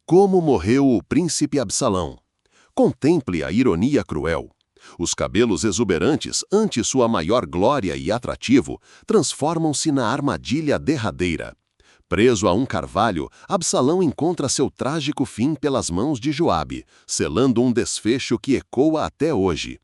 Como morreu o príncipe Absalão? Contemple a ironia cruel. Os cabelos exuberantes, ante sua maior glória e atrativo, transformam-se na armadilha derradeira. Preso a um carvalho, Absalão encontra seu trágico fim pelas mãos de Joabe, selando um desfecho que ecoa até hoje.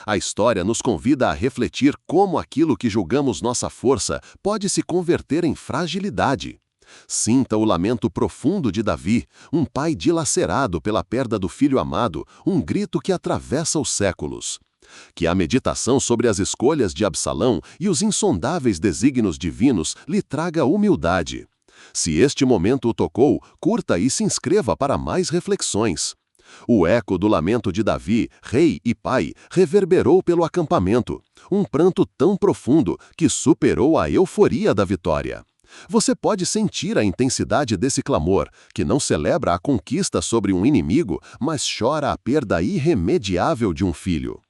A história nos convida a refletir como aquilo que julgamos nossa força pode se converter em fragilidade. Sinta o lamento profundo de Davi, um pai dilacerado pela perda do filho amado, um grito que atravessa os séculos. Que a meditação sobre as escolhas de Absalão e os insondáveis desígnios divinos lhe traga humildade. Se este momento o tocou, curta e se inscreva para mais reflexões. O eco do lamento de Davi, rei e pai, reverberou pelo acampamento, um pranto tão profundo que superou a euforia da vitória. Você pode sentir a intensidade desse clamor, que não celebra a conquista sobre um inimigo, mas chora a perda irremediável de um filho.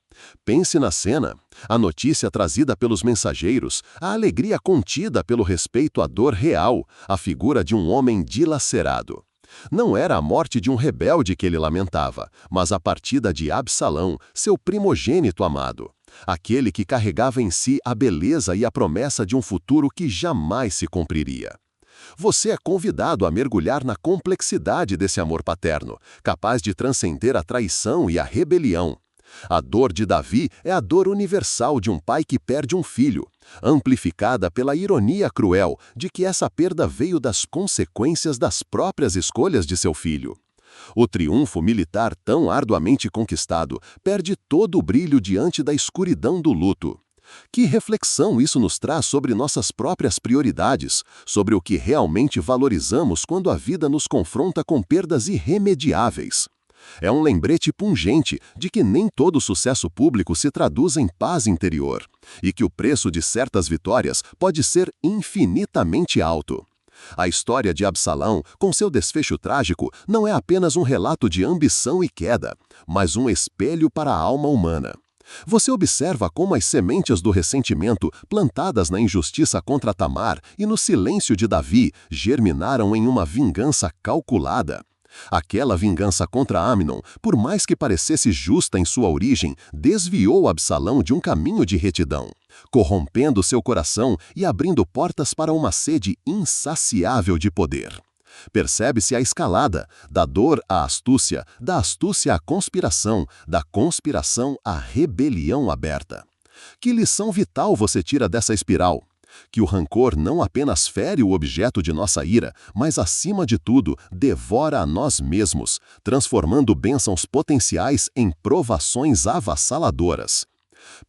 Pense na cena, a notícia trazida pelos mensageiros, a alegria contida pelo respeito à dor real, a figura de um homem dilacerado. Não era a morte de um rebelde que ele lamentava, mas a partida de Absalão, seu primogênito amado. Aquele que carregava em si a beleza e a promessa de um futuro que jamais se cumpriria. Você é convidado a mergulhar na complexidade desse amor paterno, capaz de transcender a traição e a rebelião. A dor de Davi é a dor universal de um pai que perde um filho, amplificada pela ironia cruel de que essa perda veio das consequências das próprias escolhas de seu filho. O triunfo militar tão arduamente conquistado perde todo o brilho diante da escuridão do luto. Que reflexão isso nos traz sobre nossas próprias prioridades, sobre o que realmente valorizamos quando a vida nos confronta com perdas irremediáveis. É um lembrete pungente de que nem todo sucesso público se traduz em paz interior, e que o preço de certas vitórias pode ser infinitamente alto. A história de Absalão, com seu desfecho trágico, não é apenas um relato de ambição e queda, mas um espelho para a alma humana. Você observa como as sementes do ressentimento, plantadas na injustiça contra Tamar e no silêncio de Davi, germinaram em uma vingança calculada. Aquela vingança contra Amnon, por mais que parecesse justa em sua origem, desviou Absalão de um caminho de retidão, corrompendo seu coração e abrindo portas para uma sede insaciável de poder. Percebe-se a escalada, da dor à astúcia, da astúcia à conspiração, da conspiração à rebelião aberta. Que lição vital você tira dessa espiral? Que o rancor não apenas fere o objeto de nossa ira, mas, acima de tudo, devora a nós mesmos, transformando bênçãos potenciais em provações avassaladoras.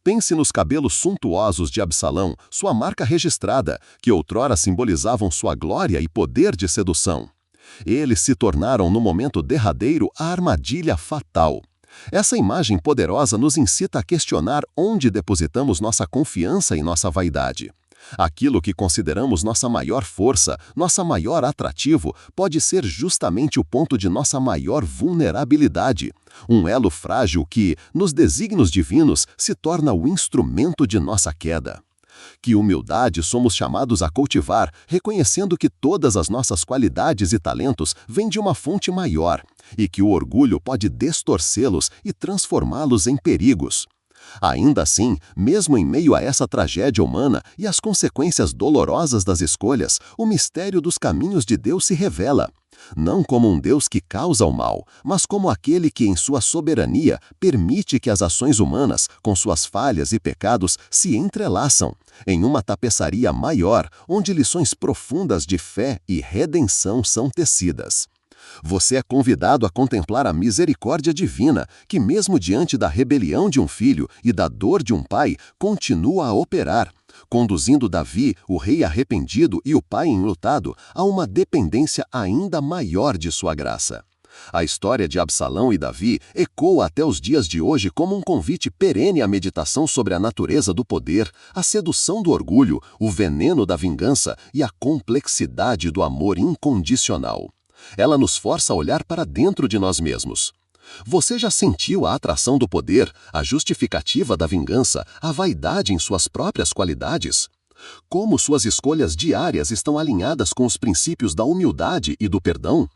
Pense nos cabelos suntuosos de Absalão, sua marca registrada, que outrora simbolizavam sua glória e poder de sedução. Eles se tornaram, no momento derradeiro, a armadilha fatal. Essa imagem poderosa nos incita a questionar onde depositamos nossa confiança e nossa vaidade. Aquilo que consideramos nossa maior força, nossa maior atrativo, pode ser justamente o ponto de nossa maior vulnerabilidade, um elo frágil que, nos desígnios divinos, se torna o instrumento de nossa queda. Que humildade somos chamados a cultivar, reconhecendo que todas as nossas qualidades e talentos vêm de uma fonte maior, e que o orgulho pode distorcê-los e transformá-los em perigos. Ainda assim, mesmo em meio a essa tragédia humana e as consequências dolorosas das escolhas, o mistério dos caminhos de Deus se revela, não como um Deus que causa o mal, mas como aquele que, em sua soberania, permite que as ações humanas, com suas falhas e pecados, se entrelaçam em uma tapeçaria maior, onde lições profundas de fé e redenção são tecidas. Você é convidado a contemplar a misericórdia divina, que mesmo diante da rebelião de um filho e da dor de um pai, continua a operar, conduzindo Davi, o rei arrependido e o pai enlutado, a uma dependência ainda maior de sua graça. A história de Absalão e Davi ecoa até os dias de hoje como um convite perene à meditação sobre a natureza do poder, a sedução do orgulho, o veneno da vingança e a complexidade do amor incondicional. Ela nos força a olhar para dentro de nós mesmos. Você já sentiu a atração do poder, a justificativa da vingança, a vaidade em suas próprias qualidades? Como suas escolhas diárias estão alinhadas com os princípios da humildade e do perdão?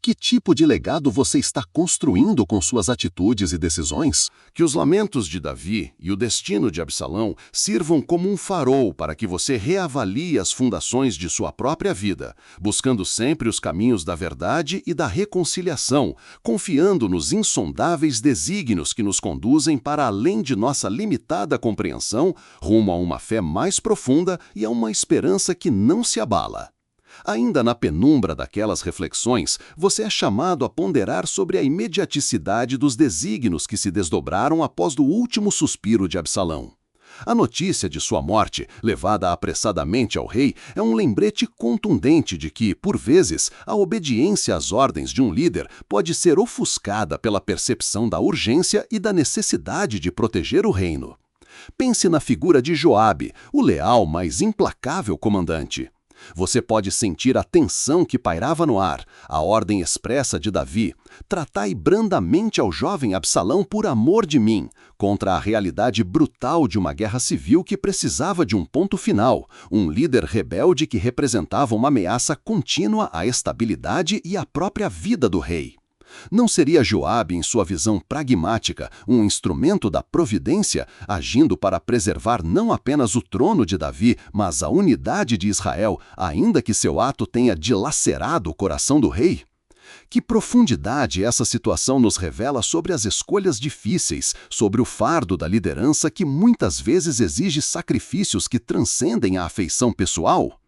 Que tipo de legado você está construindo com suas atitudes e decisões? Que os lamentos de Davi e o destino de Absalão sirvam como um farol para que você reavalie as fundações de sua própria vida, buscando sempre os caminhos da verdade e da reconciliação, confiando nos insondáveis desígnios que nos conduzem para além de nossa limitada compreensão, rumo a uma fé mais profunda e a uma esperança que não se abala. Ainda na penumbra daquelas reflexões, você é chamado a ponderar sobre a imediaticidade dos desígnios que se desdobraram após o último suspiro de Absalão. A notícia de sua morte, levada apressadamente ao rei, é um lembrete contundente de que, por vezes, a obediência às ordens de um líder pode ser ofuscada pela percepção da urgência e da necessidade de proteger o reino. Pense na figura de Joabe, o leal, mas implacável comandante. Você pode sentir a tensão que pairava no ar, a ordem expressa de Davi: tratai brandamente ao jovem Absalão por amor de mim, contra a realidade brutal de uma guerra civil que precisava de um ponto final, um líder rebelde que representava uma ameaça contínua à estabilidade e à própria vida do rei. Não seria Joabe, em sua visão pragmática, um instrumento da providência, agindo para preservar não apenas o trono de Davi, mas a unidade de Israel, ainda que seu ato tenha dilacerado o coração do rei? Que profundidade essa situação nos revela sobre as escolhas difíceis, sobre o fardo da liderança que muitas vezes exige sacrifícios que transcendem a afeição pessoal?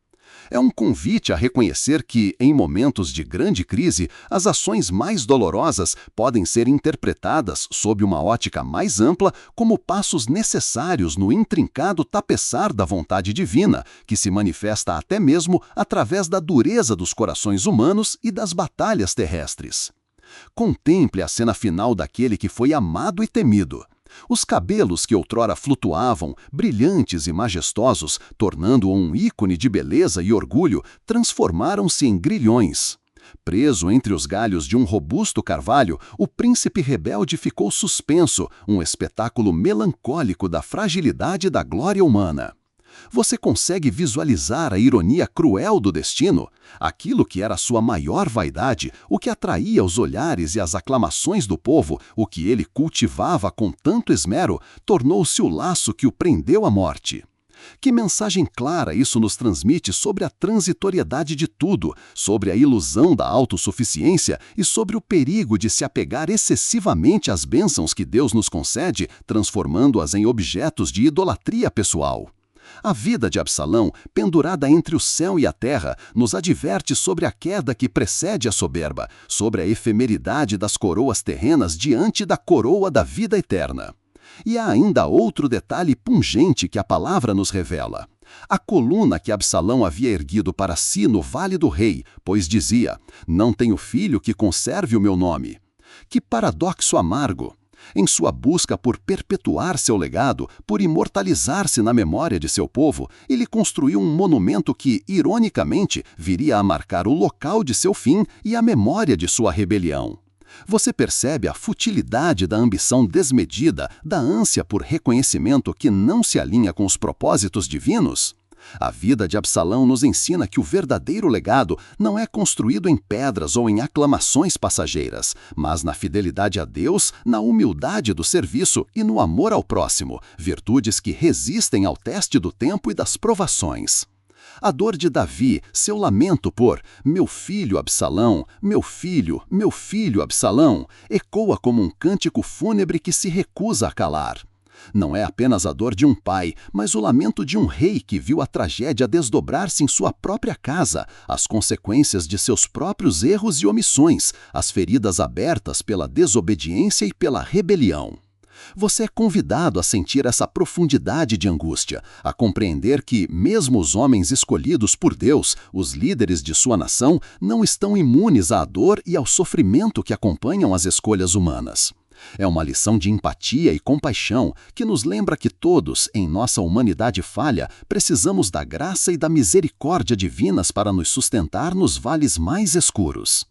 É um convite a reconhecer que, em momentos de grande crise, as ações mais dolorosas podem ser interpretadas sob uma ótica mais ampla como passos necessários no intrincado tapeçar da vontade divina, que se manifesta até mesmo através da dureza dos corações humanos e das batalhas terrestres. Contemple a cena final daquele que foi amado e temido. Os cabelos que outrora flutuavam, brilhantes e majestosos, tornando-o um ícone de beleza e orgulho, transformaram-se em grilhões. Preso entre os galhos de um robusto carvalho, o príncipe rebelde ficou suspenso, um espetáculo melancólico da fragilidade da glória humana. Você consegue visualizar a ironia cruel do destino? Aquilo que era sua maior vaidade, o que atraía os olhares e as aclamações do povo, o que ele cultivava com tanto esmero, tornou-se o laço que o prendeu à morte. Que mensagem clara isso nos transmite sobre a transitoriedade de tudo, sobre a ilusão da autossuficiência e sobre o perigo de se apegar excessivamente às bênçãos que Deus nos concede, transformando-as em objetos de idolatria pessoal. A vida de Absalão, pendurada entre o céu e a terra, nos adverte sobre a queda que precede a soberba, sobre a efemeridade das coroas terrenas diante da coroa da vida eterna. E há ainda outro detalhe pungente que a palavra nos revela. A coluna que Absalão havia erguido para si no Vale do Rei, pois dizia: "Não tenho filho que conserve o meu nome." Que paradoxo amargo! Em sua busca por perpetuar seu legado, por imortalizar-se na memória de seu povo, ele construiu um monumento que, ironicamente, viria a marcar o local de seu fim e a memória de sua rebelião. Você percebe a futilidade da ambição desmedida, da ânsia por reconhecimento que não se alinha com os propósitos divinos? A vida de Absalão nos ensina que o verdadeiro legado não é construído em pedras ou em aclamações passageiras, mas na fidelidade a Deus, na humildade do serviço e no amor ao próximo, virtudes que resistem ao teste do tempo e das provações. A dor de Davi, seu lamento por "meu filho Absalão, meu filho Absalão", ecoa como um cântico fúnebre que se recusa a calar. Não é apenas a dor de um pai, mas o lamento de um rei que viu a tragédia desdobrar-se em sua própria casa, as consequências de seus próprios erros e omissões, as feridas abertas pela desobediência e pela rebelião. Você é convidado a sentir essa profundidade de angústia, a compreender que, mesmo os homens escolhidos por Deus, os líderes de sua nação, não estão imunes à dor e ao sofrimento que acompanham as escolhas humanas. É uma lição de empatia e compaixão que nos lembra que todos, em nossa humanidade falha, precisamos da graça e da misericórdia divinas para nos sustentar nos vales mais escuros.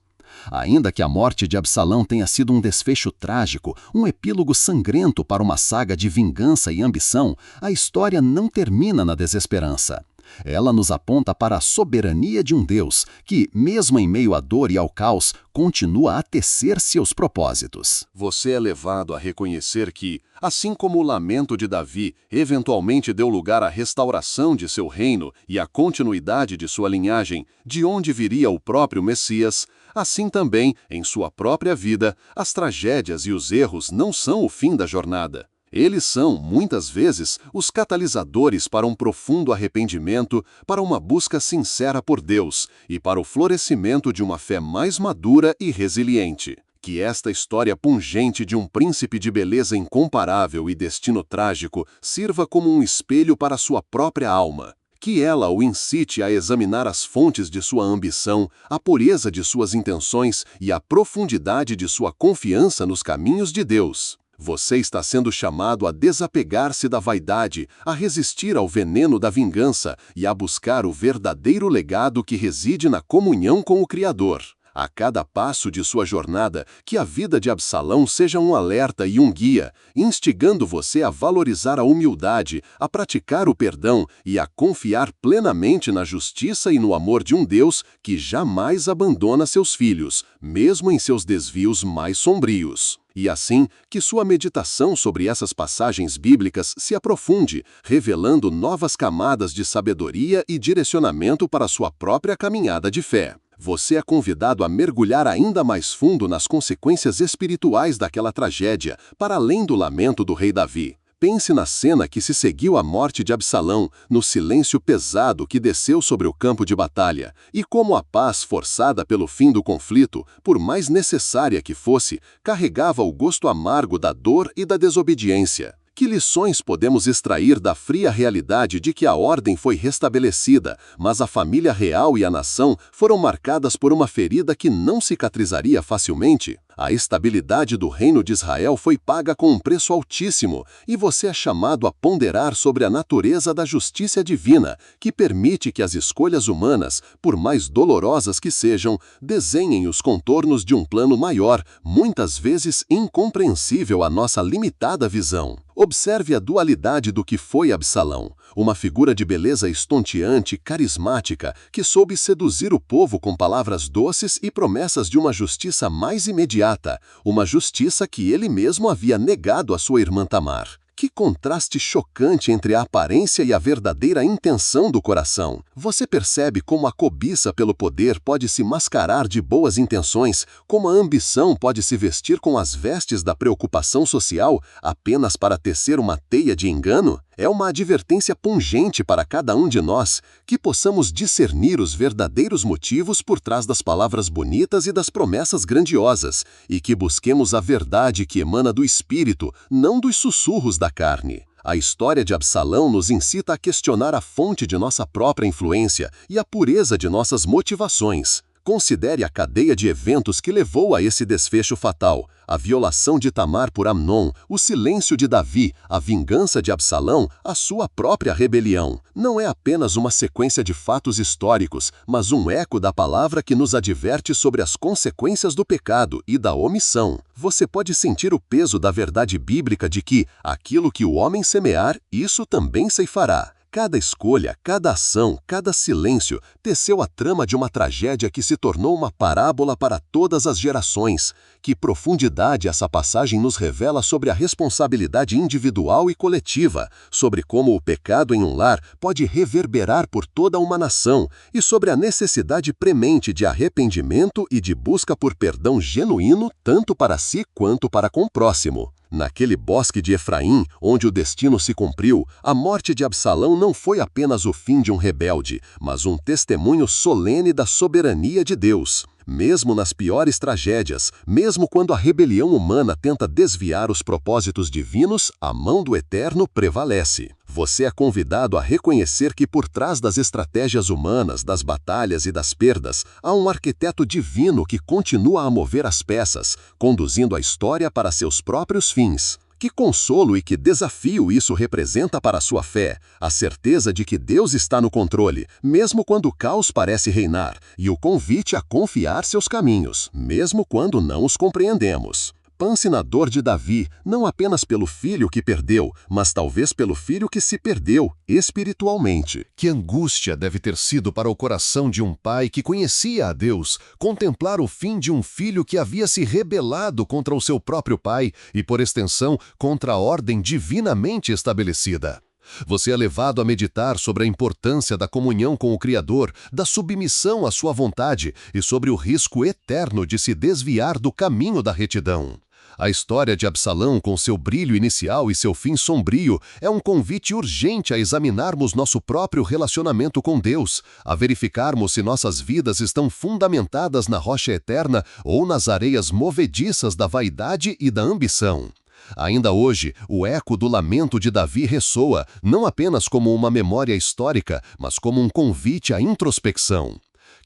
Ainda que a morte de Absalão tenha sido um desfecho trágico, um epílogo sangrento para uma saga de vingança e ambição, a história não termina na desesperança. Ela nos aponta para a soberania de um Deus que, mesmo em meio à dor e ao caos, continua a tecer seus propósitos. Você é levado a reconhecer que, assim como o lamento de Davi eventualmente deu lugar à restauração de seu reino e à continuidade de sua linhagem, de onde viria o próprio Messias, assim também, em sua própria vida, as tragédias e os erros não são o fim da jornada. Eles são, muitas vezes, os catalisadores para um profundo arrependimento, para uma busca sincera por Deus e para o florescimento de uma fé mais madura e resiliente. Que esta história pungente de um príncipe de beleza incomparável e destino trágico sirva como um espelho para sua própria alma. Que ela o incite a examinar as fontes de sua ambição, a pureza de suas intenções e a profundidade de sua confiança nos caminhos de Deus. Você está sendo chamado a desapegar-se da vaidade, a resistir ao veneno da vingança e a buscar o verdadeiro legado que reside na comunhão com o Criador. A cada passo de sua jornada, que a vida de Absalão seja um alerta e um guia, instigando você a valorizar a humildade, a praticar o perdão e a confiar plenamente na justiça e no amor de um Deus que jamais abandona seus filhos, mesmo em seus desvios mais sombrios. E assim, que sua meditação sobre essas passagens bíblicas se aprofunde, revelando novas camadas de sabedoria e direcionamento para sua própria caminhada de fé. Você é convidado a mergulhar ainda mais fundo nas consequências espirituais daquela tragédia, para além do lamento do rei Davi. Pense na cena que se seguiu à morte de Absalão, no silêncio pesado que desceu sobre o campo de batalha, e como a paz forçada pelo fim do conflito, por mais necessária que fosse, carregava o gosto amargo da dor e da desobediência. Que lições podemos extrair da fria realidade de que a ordem foi restabelecida, mas a família real e a nação foram marcadas por uma ferida que não cicatrizaria facilmente? A estabilidade do reino de Israel foi paga com um preço altíssimo, e você é chamado a ponderar sobre a natureza da justiça divina, que permite que as escolhas humanas, por mais dolorosas que sejam, desenhem os contornos de um plano maior, muitas vezes incompreensível à nossa limitada visão. Observe a dualidade do que foi Absalão, uma figura de beleza estonteante, carismática, que soube seduzir o povo com palavras doces e promessas de uma justiça mais imediata, uma justiça que ele mesmo havia negado à sua irmã Tamar. Que contraste chocante entre a aparência e a verdadeira intenção do coração. Você percebe como a cobiça pelo poder pode se mascarar de boas intenções, como a ambição pode se vestir com as vestes da preocupação social apenas para tecer uma teia de engano? É uma advertência pungente para cada um de nós, que possamos discernir os verdadeiros motivos por trás das palavras bonitas e das promessas grandiosas, e que busquemos a verdade que emana do Espírito, não dos sussurros da carne. A história de Absalão nos incita a questionar a fonte de nossa própria influência e a pureza de nossas motivações. Considere a cadeia de eventos que levou a esse desfecho fatal: a violação de Tamar por Amnon, o silêncio de Davi, a vingança de Absalão, a sua própria rebelião. Não é apenas uma sequência de fatos históricos, mas um eco da palavra que nos adverte sobre as consequências do pecado e da omissão. Você pode sentir o peso da verdade bíblica de que aquilo que o homem semear, isso também ceifará. Cada escolha, cada ação, cada silêncio teceu a trama de uma tragédia que se tornou uma parábola para todas as gerações. Que profundidade essa passagem nos revela sobre a responsabilidade individual e coletiva, sobre como o pecado em um lar pode reverberar por toda uma nação e sobre a necessidade premente de arrependimento e de busca por perdão genuíno tanto para si quanto para com o próximo. Naquele bosque de Efraim, onde o destino se cumpriu, a morte de Absalão não foi apenas o fim de um rebelde, mas um testemunho solene da soberania de Deus. Mesmo nas piores tragédias, mesmo quando a rebelião humana tenta desviar os propósitos divinos, a mão do Eterno prevalece. Você é convidado a reconhecer que por trás das estratégias humanas, das batalhas e das perdas, há um arquiteto divino que continua a mover as peças, conduzindo a história para seus próprios fins. Que consolo e que desafio isso representa para a sua fé, a certeza de que Deus está no controle, mesmo quando o caos parece reinar, e o convite a confiar seus caminhos, mesmo quando não os compreendemos. preocupam-se na dor de Davi, não apenas pelo filho que perdeu, mas talvez pelo filho que se perdeu espiritualmente. Que angústia deve ter sido para o coração de um pai que conhecia a Deus contemplar o fim de um filho que havia se rebelado contra o seu próprio pai e, por extensão, contra a ordem divinamente estabelecida. Você é levado a meditar sobre a importância da comunhão com o Criador, da submissão à sua vontade e sobre o risco eterno de se desviar do caminho da retidão. A história de Absalão, com seu brilho inicial e seu fim sombrio, é um convite urgente a examinarmos nosso próprio relacionamento com Deus, a verificarmos se nossas vidas estão fundamentadas na rocha eterna ou nas areias movediças da vaidade e da ambição. Ainda hoje, o eco do lamento de Davi ressoa, não apenas como uma memória histórica, mas como um convite à introspecção.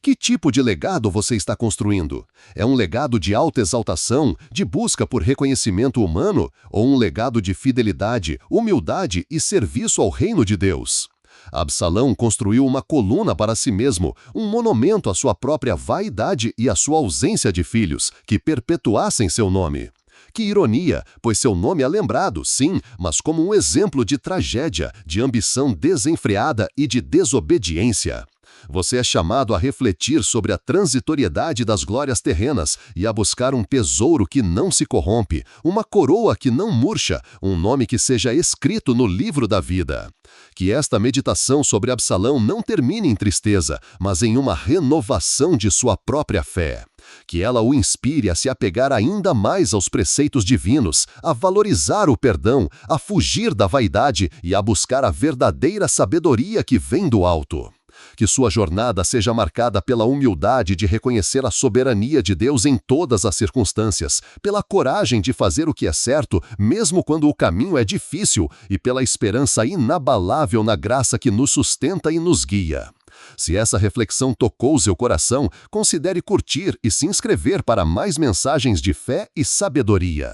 Que tipo de legado você está construindo? É um legado de autoexaltação, de busca por reconhecimento humano, ou um legado de fidelidade, humildade e serviço ao reino de Deus? Absalão construiu uma coluna para si mesmo, um monumento à sua própria vaidade e à sua ausência de filhos, que perpetuassem seu nome. Que ironia, pois seu nome é lembrado, sim, mas como um exemplo de tragédia, de ambição desenfreada e de desobediência. Você é chamado a refletir sobre a transitoriedade das glórias terrenas e a buscar um tesouro que não se corrompe, uma coroa que não murcha, um nome que seja escrito no livro da vida. Que esta meditação sobre Absalão não termine em tristeza, mas em uma renovação de sua própria fé. Que ela o inspire a se apegar ainda mais aos preceitos divinos, a valorizar o perdão, a fugir da vaidade e a buscar a verdadeira sabedoria que vem do alto. Que sua jornada seja marcada pela humildade de reconhecer a soberania de Deus em todas as circunstâncias, pela coragem de fazer o que é certo, mesmo quando o caminho é difícil, e pela esperança inabalável na graça que nos sustenta e nos guia. Se essa reflexão tocou seu coração, considere curtir e se inscrever para mais mensagens de fé e sabedoria.